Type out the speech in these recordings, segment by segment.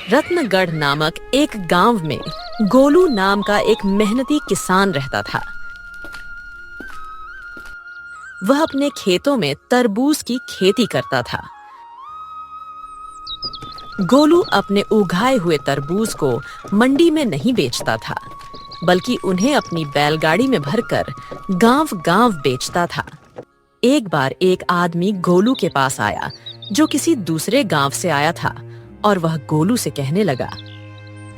रत्नगढ़ नामक एक गांव में गोलू नाम का एक मेहनती किसान रहता था। वह अपने खेतों में तरबूज की खेती करता था। गोलू अपने उगाए हुए तरबूज को मंडी में नहीं बेचता था, बल्कि उन्हें अपनी बैलगाड़ी में भरकर गांव-गांव बेचता था। एक बार एक आदमी गोलू के पास आया, जो किसी दूसरे गांव से आया था, और वह गोलू से कहने लगा,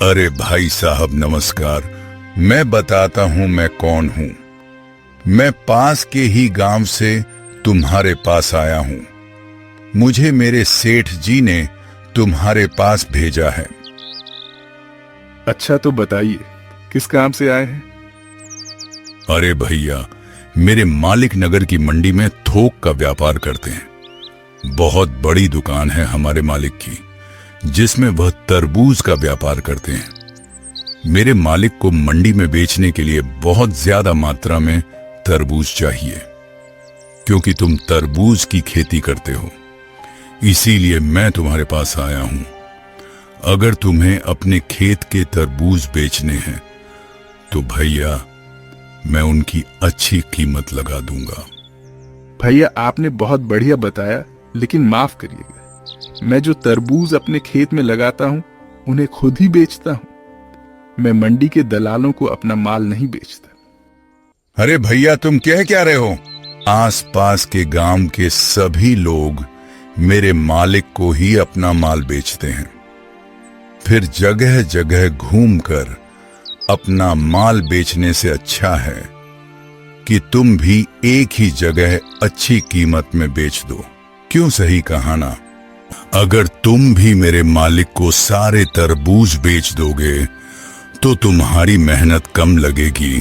अरे भाई साहब नमस्कार, मैं बताता हूँ मैं कौन हूँ। मैं पास के ही गांव से तुम्हारे पास आया हूँ। मुझे मेरे सेठ जी ने तुम्हारे पास भेजा है। अच्छा, तो बताइए किस काम से आए हैं? अरे भैया, मेरे मालिक नगर की मंडी में थोक का व्यापार करते हैं। बहुत बड़ी दुकान है हमारे मालिक की, जिसमें वह तरबूज का व्यापार करते हैं। मेरे मालिक को मंडी में बेचने के लिए बहुत ज्यादा मात्रा में तरबूज चाहिए, क्योंकि तुम तरबूज की खेती करते हो। इसीलिए मैं तुम्हारे पास आया हूं। अगर तुम्हें अपने खेत के तरबूज बेचने हैं तो भैया मैं उनकी अच्छी कीमत लगा दूंगा। भैया, आपने बहुत बढ़िया बताया, लेकिन माफ करिएगा, मैं जो तरबूज अपने खेत में लगाता हूं उन्हें खुद ही बेचता हूं। मैं मंडी के दलालों को अपना माल नहीं बेचता। अरे भैया, तुम कह क्या रहे हो? आसपास के गांव के सभी लोग मेरे मालिक को ही अपना माल बेचते हैं। फिर जगह जगह घूमकर अपना माल बेचने से अच्छा है कि तुम भी एक ही जगह अच्छी कीमत में बेच दो। क्यों सही कहा ना? अगर तुम भी मेरे मालिक को सारे तरबूज बेच दोगे तो तुम्हारी मेहनत कम लगेगी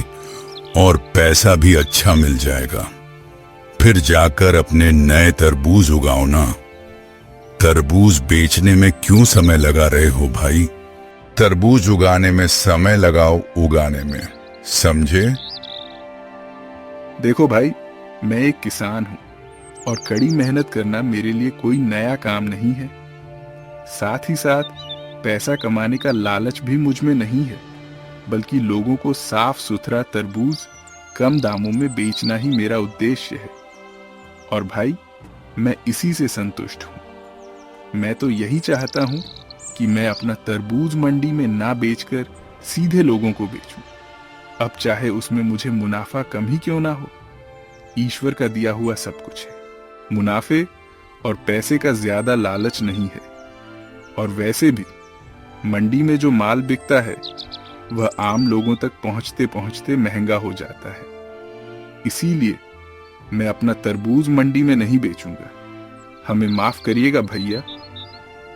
और पैसा भी अच्छा मिल जाएगा। फिर जाकर अपने नए तरबूज उगाओ ना। तरबूज बेचने में क्यों समय लगा रहे हो भाई? तरबूज उगाने में समय लगाओ उगाने में, समझे? देखो भाई, मैं एक किसान हूं और कड़ी मेहनत करना मेरे लिए कोई नया काम नहीं है। साथ ही साथ पैसा कमाने का लालच भी मुझ में नहीं है, बल्कि लोगों को साफ सुथरा तरबूज कम दामों में बेचना ही मेरा उद्देश्य है। और भाई, मैं इसी से संतुष्ट हूं। मैं तो यही चाहता हूं कि मैं अपना तरबूज मंडी में ना बेचकर सीधे लोगों को बेचूं। अब चाहे उसमें मुझे मुनाफा कम ही क्यों ना हो, ईश्वर का दिया हुआ सब कुछ है। मुनाफे और पैसे का ज्यादा लालच नहीं है। और वैसे भी मंडी में जो माल बिकता है वह आम लोगों तक पहुंचते पहुंचते महंगा हो जाता है। इसीलिए मैं अपना तरबूज मंडी में नहीं बेचूंगा। हमें माफ करिएगा भैया।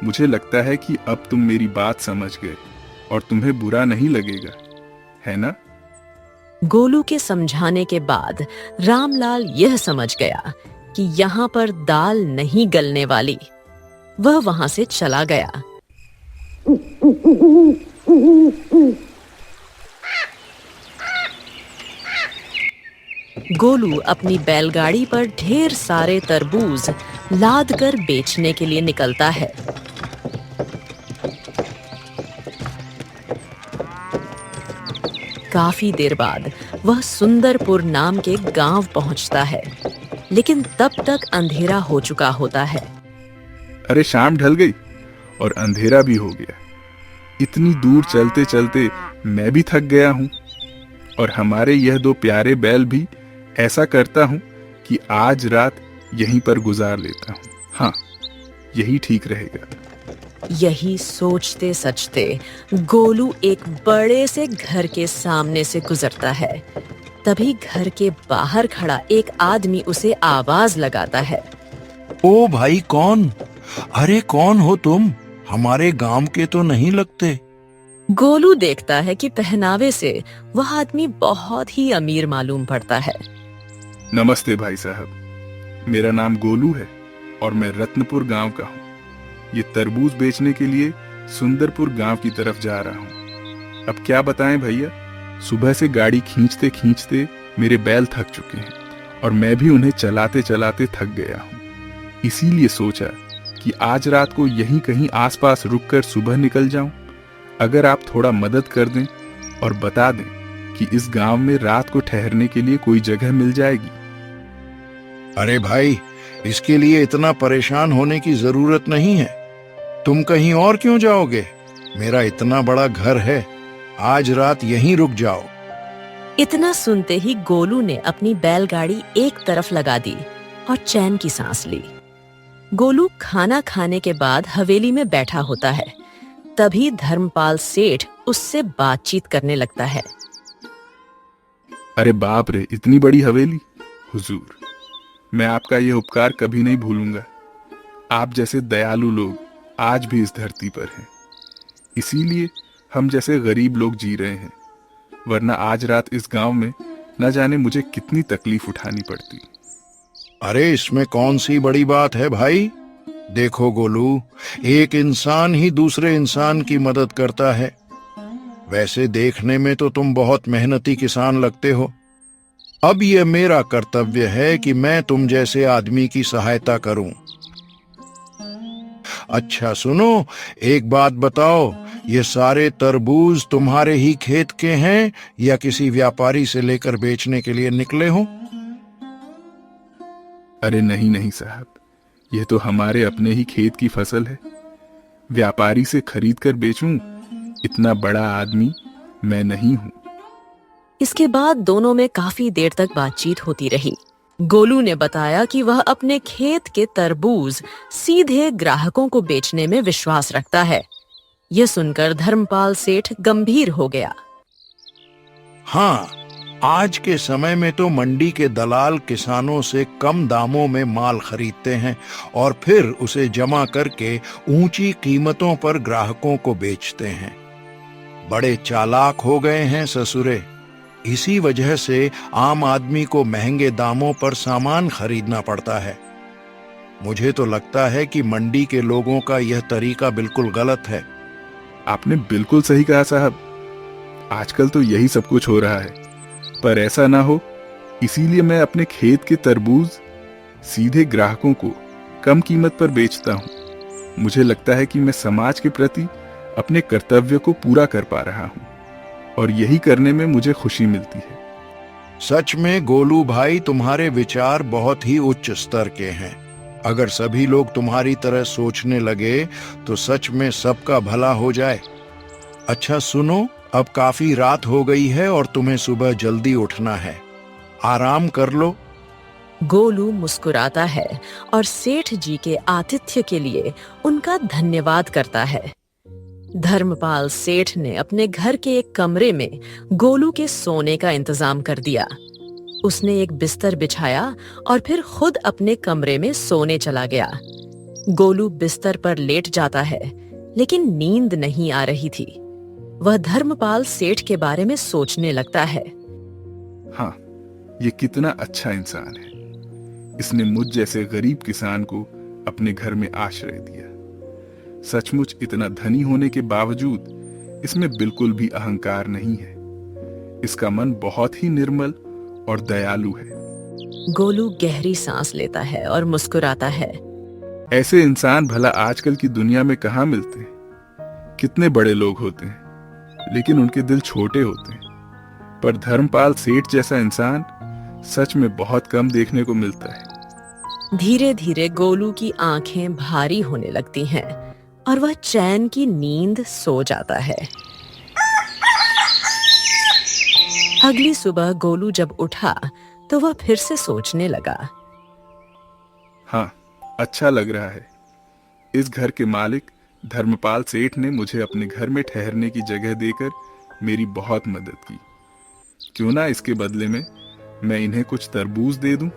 मुझे लगता है कि अब तुम मेरी बात समझ गए और तुम्हें बुरा नहीं लगेगा, है ना? गोलू के समझाने के बाद रामलाल यह समझ गया कि यहाँ पर दाल नहीं गलने वाली। वह वहां से चला गया। गोलू अपनी बैलगाड़ी पर ढेर सारे तरबूज लाद कर बेचने के लिए निकलता है। काफी देर बाद वह सुंदरपुर नाम के गांव पहुंचता है, लेकिन तब तक अंधेरा हो चुका होता है। अरे, शाम ढल गई और अंधेरा भी हो गया। इतनी दूर चलते चलते मैं भी थक गया हूं और हमारे यह दो प्यारे बैल भी। ऐसा करता हूं कि आज रात यहीं पर गुजार लेता हूं। हाँ, यही ठीक रहेगा। यही सोचते सचते गोलू एक बड़े से घर के सामने से गुजरता है। तभी घर के बाहर खड़ा एक आदमी उसे आवाज लगाता है। ओ भाई, कौन? अरे कौन हो तुम? हमारे गांव के तो नहीं लगते। गोलू देखता है कि पहनावे से वह आदमी बहुत ही अमीर मालूम पड़ता है। नमस्ते भाई साहब, मेरा नाम गोलू है और मैं रत्नपुर गांव का हूँ। ये तरबूज बेचने के लिए सुंदरपुर गांव की तरफ जा रहा हूँ। अब क्या बताएं भैया, सुबह से गाड़ी खींचते खींचते मेरे बैल थक चुके हैं और मैं भी उन्हें चलाते चलाते थक गया हूँ। इसीलिए सोचा कि आज रात को यहीं कहीं आसपास रुककर सुबह निकल जाऊं? अगर आप थोड़ा मदद कर दें और बता दें कि इस गांव में रात को ठहरने के लिए कोई जगह मिल जाएगी। अरे भाई, इसके लिए इतना परेशान होने की जरूरत नहीं है। तुम कहीं और क्यों जाओगे? मेरा इतना बड़ा घर है, आज रात यहीं रुक जाओ। इतना सुनते ही गोलू ने अपनी बैलगाड़ी एक तरफ लगा दी और चैन की सांस ली। गोलू खाना खाने के बाद हवेली में बैठा होता है। तभी धर्मपाल सेठ उससे बातचीत करने लगता है। अरे बाप रे, इतनी बड़ी हवेली! हुजूर, मैं आपका यह उपकार कभी नहीं भूलूंगा। आप जैसे दयालु लोग आज भी इस धरती पर हैं। इसीलिए हम जैसे गरीब लोग जी रहे हैं, वरना आज रात इस गांव में न जाने मुझे कितनी तकलीफ उठानी पड़ती। अरे इसमें कौन सी बड़ी बात है भाई? देखो गोलू, एक इंसान ही दूसरे इंसान की मदद करता है। वैसे देखने में तो तुम बहुत मेहनती किसान लगते हो। अब यह मेरा कर्तव्य है कि मैं तुम जैसे आदमी की सहायता करूं। अच्छा सुनो, एक बात बताओ, ये सारे तरबूज तुम्हारे ही खेत के हैं या किसी व्यापारी से लेकर बेचने के लिए निकले हो? अरे नहीं नहीं साहब, यह तो हमारे अपने ही खेत की फसल है। व्यापारी से खरीद कर बेचूं, इतना बड़ा आदमी मैं नहीं हूं। इसके बाद दोनों में काफी देर तक बातचीत होती रही। गोलू ने बताया कि वह अपने खेत के तरबूज सीधे ग्राहकों को बेचने में विश्वास रखता है। यह सुनकर धर्मपाल सेठ गंभीर हो गया। हाँ, आज के समय में तो मंडी के दलाल किसानों से कम दामों में माल खरीदते हैं और फिर उसे जमा करके ऊंची कीमतों पर ग्राहकों को बेचते हैं। बड़े चालाक हो गए हैं ससुरे। इसी वजह से आम आदमी को महंगे दामों पर सामान खरीदना पड़ता है। मुझे तो लगता है कि मंडी के लोगों का यह तरीका बिल्कुल गलत है। आपने बिल्कुल सही कहा साहब, आजकल तो यही सब कुछ हो रहा है। पर ऐसा ना हो, इसीलिए मैं अपने खेत के तरबूज सीधे ग्राहकों को कम कीमत पर बेचता हूं। मुझे लगता है कि मैं समाज के प्रति अपने कर्तव्य को पूरा कर पा रहा हूं और यही करने में मुझे खुशी मिलती है। सच में गोलू भाई, तुम्हारे विचार बहुत ही उच्च स्तर के हैं। अगर सभी लोग तुम्हारी तरह सोचने लगे तो सच में सबका भला हो जाए। अच्छा सुनो, अब काफी रात हो गई है और तुम्हें सुबह जल्दी उठना है। आराम कर लो। गोलू मुस्कुराता है और सेठ जी के आतिथ्य के लिए उनका धन्यवाद करता है। धर्मपाल सेठ ने अपने घर के एक कमरे में गोलू के सोने का इंतजाम कर दिया। उसने एक बिस्तर बिछाया और फिर खुद अपने कमरे में सोने चला गया। गोलू बिस्तर पर लेट जाता है, लेकिन नींद नहीं आ रही थी। वह धर्मपाल सेठ के बारे में सोचने लगता है। हाँ, ये कितना अच्छा इंसान है। इसने मुझ जैसे गरीब किसान को अपने घर में आश्रय दिया। सचमुच इतना धनी होने के बावजूद इसमें बिल्कुल भी अहंकार नहीं है। इसका मन बहुत ही निर्मल और दयालु है। गोलू गहरी सांस लेता है और मुस्कुराता है। ऐसे इंसान भला आजकल की दुनिया में कहाँ मिलते हैं। कितने बड़े लोग होते हैं, लेकिन उनके दिल छोटे होते हैं। पर धर्मपाल सेठ जैसा इंसान सच में बहुत कम देखने को मिलता है। धीरे धीरे गोलू की आंखें भारी होने लगती हैं और वह चैन की नींद सो जाता है। अगली सुबह गोलू जब उठा तो वह फिर से सोचने लगा। हाँ, अच्छा लग रहा है। इस घर के मालिक धर्मपाल सेठ ने मुझे अपने घर में ठहरने की जगह देकर मेरी बहुत मदद की। क्यों ना इसके बदले में मैं इन्हें कुछ तरबूज दे दूं?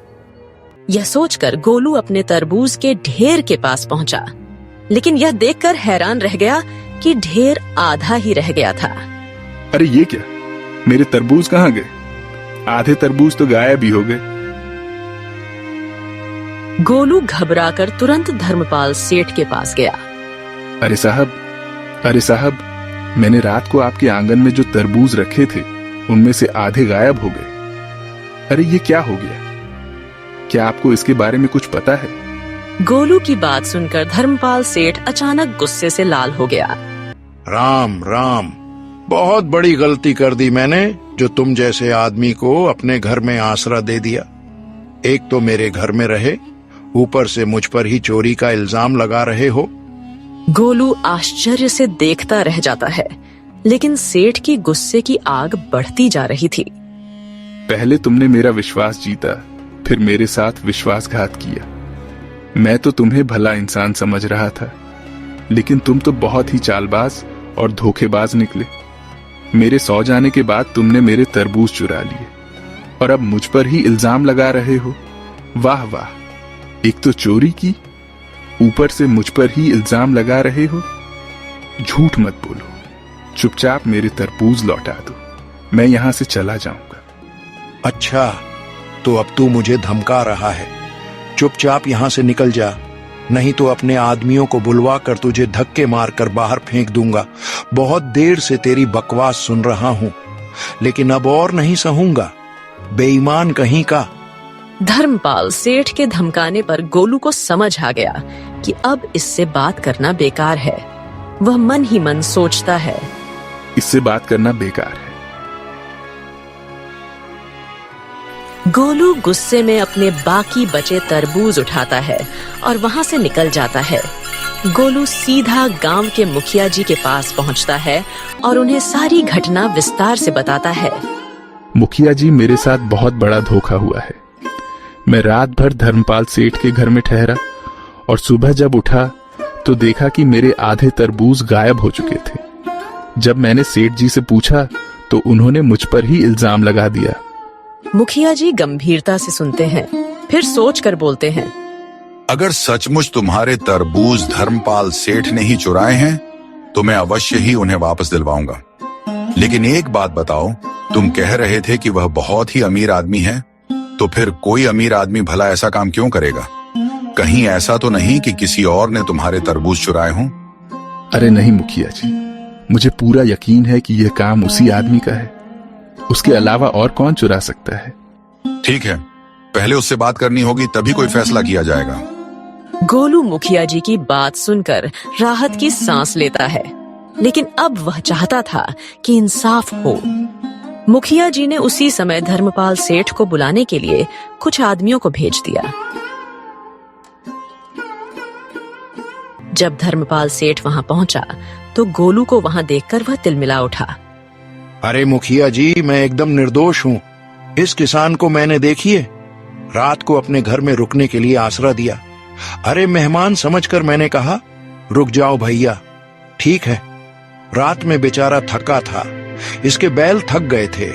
यह सोचकर गोलू अपने तरबूज के ढेर के पास पहुंचा, लेकिन यह देखकर हैरान रह गया कि ढेर आधा ही रह गया था। अरे ये क्या, मेरे तरबूज कहाँ गए? आधे तरबूज तो गायब ही हो गए। गोलू घबराकर तुरंत धर्मपाल सेठ के पास गया। अरे साहब, मैंने रात को आपके आंगन में जो तरबूज रखे थे उनमें से आधे गायब हो गए। अरे ये क्या हो गया? क्या आपको इसके बारे में कुछ पता है? गोलू की बात सुनकर धर्मपाल सेठ अचानक गुस्से से लाल हो गया। राम राम, बहुत बड़ी गलती कर दी मैंने जो तुम जैसे आदमी को अपने घर में आसरा दे दिया। एक तो मेरे घर में रहे, ऊपर से मुझ पर ही चोरी का इल्जाम लगा रहे हो। गोलू आश्चर्य से देखता रह जाता है, लेकिन सेठ की गुस्से की आग बढ़ती जा रही थी। पहले तुमने मेरा विश्वास जीता, फिर मेरे साथ विश्वासघात किया। मैं तो तुम्हें भला इंसान समझ रहा था, लेकिन तुम तो बहुत ही चालबाज और धोखेबाज निकले। मेरे सौ जाने के बाद तुमने मेरे तरबूज चुरा लिए और अब मुझ पर ही इल्जाम लगा रहे हो। वाह वाह, एक तो चोरी की, ऊपर से मुझ पर ही इल्जाम लगा रहे हो। झूठ मत बोलो, चुपचाप मेरे तरबूज लौटा दो, मैं यहां से चला जाऊंगा। अच्छा, तो अब तू मुझे धमका रहा है। चुपचाप यहाँ से निकल जा, नहीं तो अपने आदमियों को बुलवा कर तुझे धक्के मारकर बाहर फेंक दूंगा। बहुत देर से तेरी बकवास सुन रहा हूँ, लेकिन अब और नहीं सहूंगा, बेईमान कहीं का। धर्मपाल सेठ के धमकाने पर गोलू को समझ आ गया कि अब इससे बात करना बेकार है। वह मन ही मन सोचता है, इससे बात करना बेकार है। गोलू गुस्से में अपने बाकी बचे तरबूज उठाता है और वहां से निकल जाता है। गोलू सीधा गांव के मुखिया जी के पास पहुंचता है और उन्हें सारी घटना विस्तार से बताता है। मुखिया जी, मेरे साथ बहुत बड़ा धोखा हुआ है। मैं रात भर धर्मपाल सेठ के घर में ठहरा और सुबह जब उठा तो देखा कि मेरे आधे तरबूज गायब हो चुके थे। जब मैंने सेठ जी से पूछा तो उन्होंने मुझ पर ही इल्जाम लगा दिया। मुखिया जी गंभीरता से सुनते हैं, फिर सोच कर बोलते हैं, अगर सचमुच तुम्हारे तरबूज धर्मपाल सेठ ने ही चुराए हैं तो मैं अवश्य ही उन्हें वापस दिलवाऊंगा। लेकिन एक बात बताओ, तुम कह रहे थे कि वह बहुत ही अमीर आदमी है, तो फिर कोई अमीर आदमी भला ऐसा काम क्यों करेगा? कहीं ऐसा तो नहीं कि किसी और ने तुम्हारे तरबूज चुराए हों? अरे नहीं मुखिया जी, मुझे पूरा यकीन है कि यह काम उसी आदमी का है। उसके अलावा और कौन चुरा सकता है? ठीक है, पहले उससे बात करनी होगी, तभी कोई फैसला किया जाएगा। गोलू मुखिया जी की बात सुनकर राहत की सांस लेता है, लेकिन अब वह चाहता था कि इंसाफ हो। मुखिया जी ने उसी समय धर्मपाल सेठ को बुलाने के लिए कुछ आदमियों को भेज दिया। जब धर्मपाल सेठ वहां पहुंचा तो गोलू को वहां देखकर वह तिलमिला उठा। अरे मुखिया जी, मैं एकदम निर्दोष हूँ। इस किसान को मैंने देखिए रात को अपने घर में रुकने के लिए आसरा दिया। अरे मेहमान समझकर मैंने कहा, रुक जाओ भैया। ठीक है, रात में बेचारा थका था, इसके बैल थक गए थे।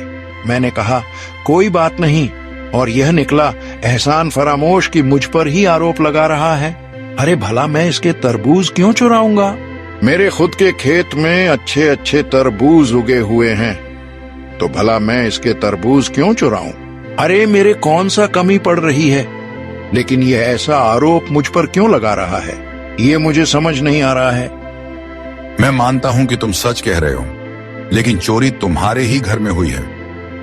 मैंने कहा कोई बात नहीं, और यह निकला एहसान फरामोश की मुझ पर ही आरोप लगा रहा है। अरे भला मैं इसके तरबूज क्यों चुराऊंगा? मेरे खुद के खेत में अच्छे अच्छे तरबूज उगे हुए हैं, तो भला मैं इसके तरबूज क्यों चुराऊं? अरे मेरे कौन सा कमी पड़ रही है, लेकिन यह ऐसा आरोप मुझ पर क्यों लगा रहा है, ये मुझे समझ नहीं आ रहा है। मैं मानता हूं कि तुम सच कह रहे हो, लेकिन चोरी तुम्हारे ही घर में हुई है,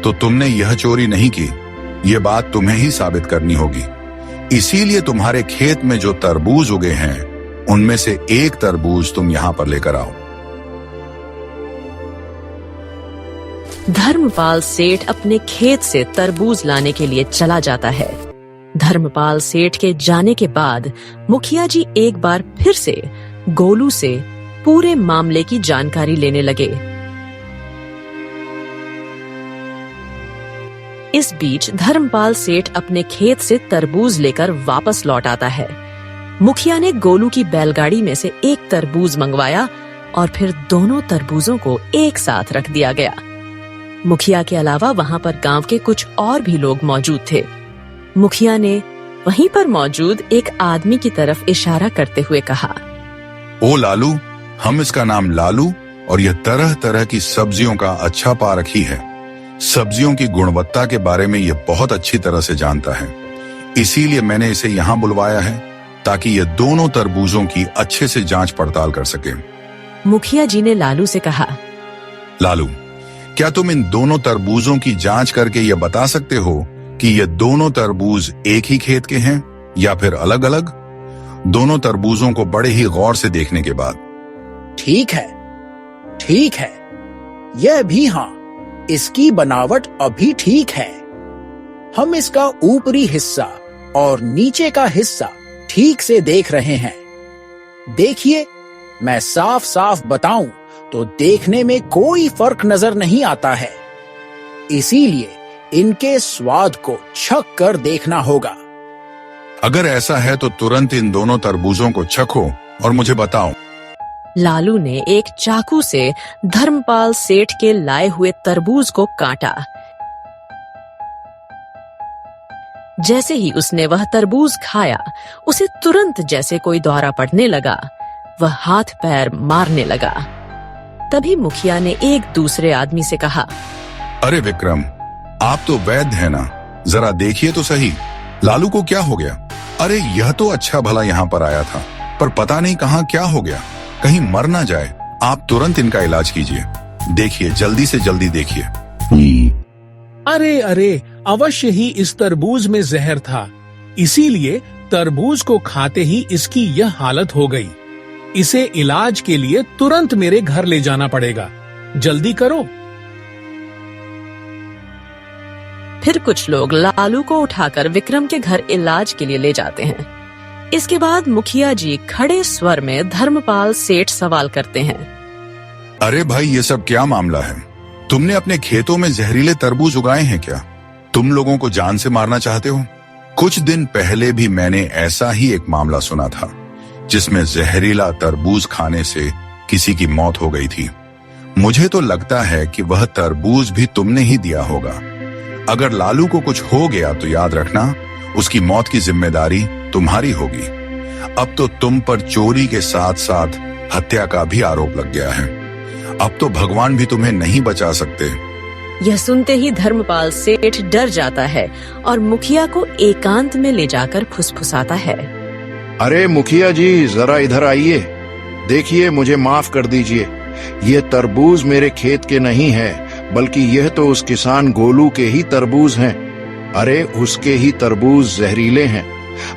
तो तुमने यह चोरी नहीं की, यह बात तुम्हें ही साबित करनी होगी। इसीलिए तुम्हारे खेत में जो तरबूज उगे हैं, उनमें से एक तरबूज तुम यहां पर लेकर आओ। धर्मपाल सेठ अपने खेत से तरबूज लाने के लिए चला जाता है। धर्मपाल सेठ के जाने के बाद मुखिया जी एक बार फिर से गोलू से पूरे मामले की जानकारी लेने लगे। इस बीच धर्मपाल सेठ अपने खेत से तरबूज लेकर वापस लौट आता है। मुखिया ने गोलू की बैलगाड़ी में से एक तरबूज मंगवाया और फिर दोनों तरबूजों को एक साथ रख दिया गया। मुखिया के अलावा वहां पर गांव के कुछ और भी लोग मौजूद थे। मुखिया ने वहीं पर मौजूद एक आदमी की तरफ इशारा करते हुए कहा, ओ लालू, हम इसका नाम लालू और यह तरह तरह की सब्जियों का अच्छा पारखी है। सब्जियों की गुणवत्ता के बारे में यह बहुत अच्छी तरह से जानता है, इसीलिए मैंने इसे यहाँ बुलवाया है ताकि ये दोनों तरबूजों की अच्छे से जांच पड़ताल कर सके। मुखिया जी ने लालू से कहा, लालू, क्या तुम इन दोनों तरबूजों की जांच करके ये बता सकते हो कि ये दोनों तरबूज एक ही खेत के हैं या फिर अलग अलग? दोनों तरबूजों को बड़े ही गौर से देखने के बाद। ठीक है, ठीक है, यह भी हाँ, इसकी बनावट अभी ठीक है। हम इसका ऊपरी हिस्सा और नीचे का हिस्सा ठीक से देख रहे हैं। देखिए, मैं साफ साफ बताऊं तो देखने में कोई फर्क नजर नहीं आता है। इसीलिए इनके स्वाद को छक कर देखना होगा। अगर ऐसा है तो तुरंत इन दोनों तरबूजों को चखो और मुझे बताओ। लालू ने एक चाकू से धर्मपाल सेठ के लाए हुए तरबूज को काटा। जैसे ही उसने वह तरबूज खाया, उसे तुरंत जैसे कोई दौरा पड़ने लगा। वह हाथ पैर मारने लगा। तभी मुखिया ने एक दूसरे आदमी से कहा, अरे विक्रम, आप तो वैद्य हैं ना, जरा देखिए तो सही, लालू को क्या हो गया? अरे यह तो अच्छा भला यहाँ पर आया था, पर पता नहीं कहाँ क्या हो गया, कहीं मर ना जाए। आप तुरंत इनका इलाज कीजिए। देखिए, जल्दी से जल्दी देखिए। अरे अरे, अवश्य ही इस तरबूज में जहर था, इसीलिए तरबूज को खाते ही इसकी यह हालत हो गई। इसे इलाज के लिए तुरंत मेरे घर ले जाना पड़ेगा, जल्दी करो। फिर कुछ लोग लालू को उठाकर विक्रम के घर इलाज के लिए ले जाते हैं। इसके बाद मुखिया जी खड़े स्वर में धर्मपाल सेठ सवाल करते हैं, अरे भाई, ये सब क्या मामला है? तुमने अपने खेतों में जहरीले तरबूज उगाए हैं क्या? तुम लोगों को जान से मारना चाहते हो? कुछ दिन पहले भी मैंने ऐसा ही एक मामला सुना था, जिसमें जहरीला तरबूज खाने से किसी की मौत हो गई थी। मुझे तो लगता है कि वह तरबूज भी तुमने ही दिया होगा। अगर लालू को कुछ हो गया तो याद रखना, उसकी मौत की जिम्मेदारी तुम्हारी होगी। अब तो तुम पर चोरी के साथ साथ हत्या का भी आरोप लग गया है। अब तो भगवान भी तुम्हें नहीं बचा सकते। यह सुनते ही धर्मपाल सेठ डर जाता है और मुखिया को एकांत में ले जाकर फुसफुसाता है, अरे मुखिया जी, जरा इधर आइए। देखिए, मुझे माफ कर दीजिए। ये तरबूज मेरे खेत के नहीं है, बल्कि यह तो उस किसान गोलू के ही तरबूज हैं। अरे उसके ही तरबूज जहरीले हैं।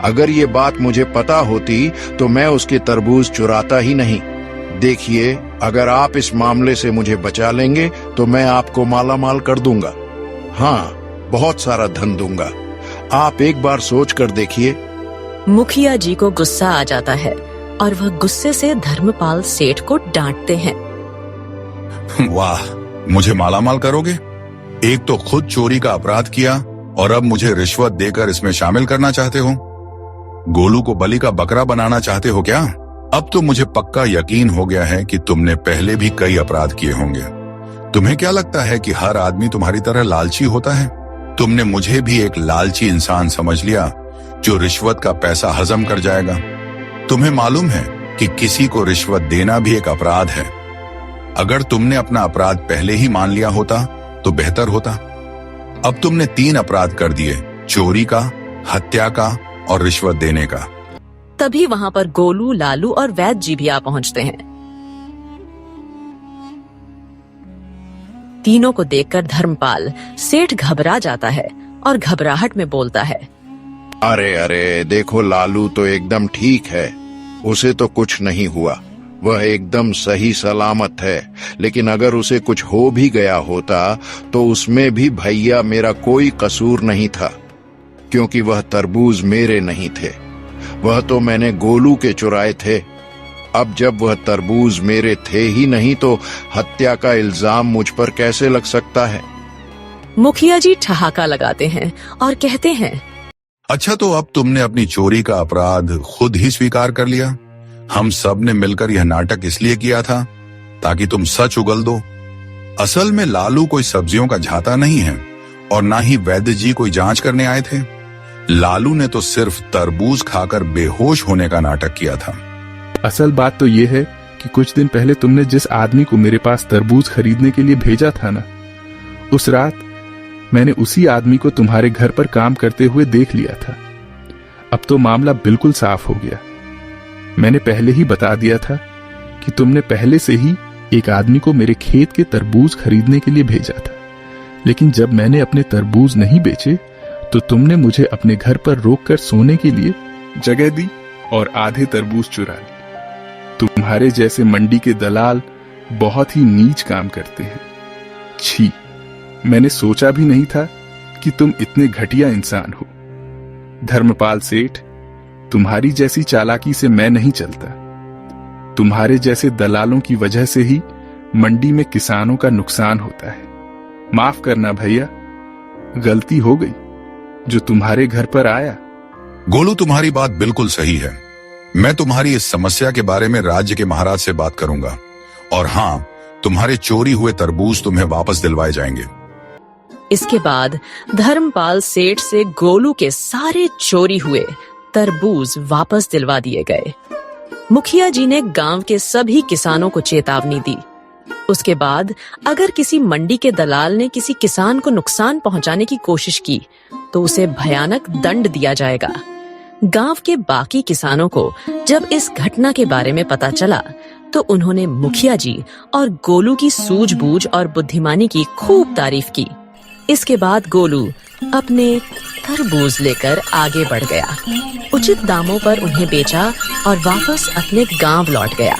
अगर ये बात मुझे पता होती तो मैं उसके तरबूज चुराता ही नहीं। देखिए, अगर आप इस मामले से मुझे बचा लेंगे तो मैं आपको माला माल कर दूंगा। हाँ, बहुत सारा धन दूंगा। आप एक बार सोच कर देखिए। मुखिया जी को गुस्सा आ जाता है और वह गुस्से से धर्मपाल सेठ को डांटते हैं, वाह, मुझे मालामाल करोगे? एक तो खुद चोरी का अपराध किया और अब मुझे रिश्वत देकर इसमें शामिल करना चाहते हो। गोलू को बलि का बकरा बनाना चाहते हो क्या? अब तो मुझे पक्का यकीन हो गया है कि तुमने पहले भी कई अपराध किए होंगे। तुम्हें क्या लगता है कि हर आदमी तुम्हारी तरह लालची होता है? तुमने मुझे भी एक लालची इंसान समझ लिया, जो रिश्वत का पैसा हजम कर जाएगा। तुम्हें मालूम है कि किसी को रिश्वत देना भी एक अपराध है। अगर तुमने अपना अपराध पहले ही मान लिया होता तो बेहतर होता। अब तुमने 3 अपराध कर दिए, चोरी का, हत्या का और रिश्वत देने का। तभी वहां पर गोलू, लालू और वैद्य जी भी आ पहुंचते हैं। तीनों को देखकर धर्मपाल सेठ घबरा जाता है और घबराहट में बोलता है, अरे अरे, देखो, लालू तो एकदम ठीक है, उसे तो कुछ नहीं हुआ, वह एकदम सही सलामत है। लेकिन अगर उसे कुछ हो भी गया होता तो उसमें भी भैया मेरा कोई कसूर नहीं था, क्योंकि वह तरबूज मेरे नहीं थे, वह तो मैंने गोलू के चुराए थे। अब जब वह तरबूज मेरे थे ही नहीं तो हत्या का इल्जाम मुझ पर कैसे लग सकता है? मुखिया जी ठहाका लगाते हैं और कहते हैं, अच्छा, तो अब तुमने अपनी चोरी का अपराध खुद ही स्वीकार कर लिया। हम सब ने मिलकर यह नाटक इसलिए किया था ताकि तुम सच उगल दो। असल में लालू कोई सब्जियों का झाता नहीं है और ना ही वैद्य जी कोई जांच करने आए थे। लालू ने तो सिर्फ तरबूज खाकर बेहोश होने का नाटक किया था। असल बात तो ये है कि कुछ दिन पहले तुमने जिस आदमी को मेरे पास तरबूज खरीदने के लिए भेजा था ना, उस रात मैंने उसी आदमी को तुम्हारे घर पर काम करते हुए देख लिया था। अब तो मामला बिल्कुल साफ हो गया। मैंने पहले ही बता दिया था कि तुमने पहले से ही एक आदमी को मेरे खेत के तरबूज खरीदने के लिए भेजा था, लेकिन जब मैंने अपने तरबूज नहीं बेचे तो तुमने मुझे अपने घर पर रोककर सोने के लिए जगह दी और आधे तरबूज चुरा लिए। तुम्हारे जैसे मंडी के दलाल बहुत ही नीच काम करते हैं। छी, मैंने सोचा भी नहीं था कि तुम इतने घटिया इंसान हो। धर्मपाल सेठ, तुम्हारी जैसी चालाकी से मैं नहीं चलता। तुम्हारे जैसे दलालों की वजह से ही मंडी में किसानों का नुकसान होता है। माफ करना भैया, गलती हो गई जो तुम्हारे घर पर आया। गोलू, तुम्हारी बात बिल्कुल सही है। मैं तुम्हारी इस समस्या के बारे में राज्य के महाराज से बात करूंगा, और हाँ, तुम्हारे चोरी हुए तरबूज तुम्हें वापस दिलवाए जाएंगे। इसके बाद धर्मपाल सेठ से गोलू के सारे चोरी हुए तरबूज वापस दिलवा दिए गए। मुखिया जी ने गांव के सभी किसानों को चेतावनी दी। उसके बाद अगर किसी मंडी के दलाल ने किसी किसान को नुकसान पहुंचाने की कोशिश की तो उसे भयानक दंड दिया जाएगा। गांव के बाकी किसानों को जब इस घटना के बारे में पता चला तो उन्होंने मुखिया जी और गोलू की सूझबूझ और बुद्धिमानी की खूब तारीफ की। इसके बाद गोलू अपने तरबूज लेकर आगे बढ़ गया, उचित दामों पर उन्हें बेचा और वापस अपने गांव लौट गया।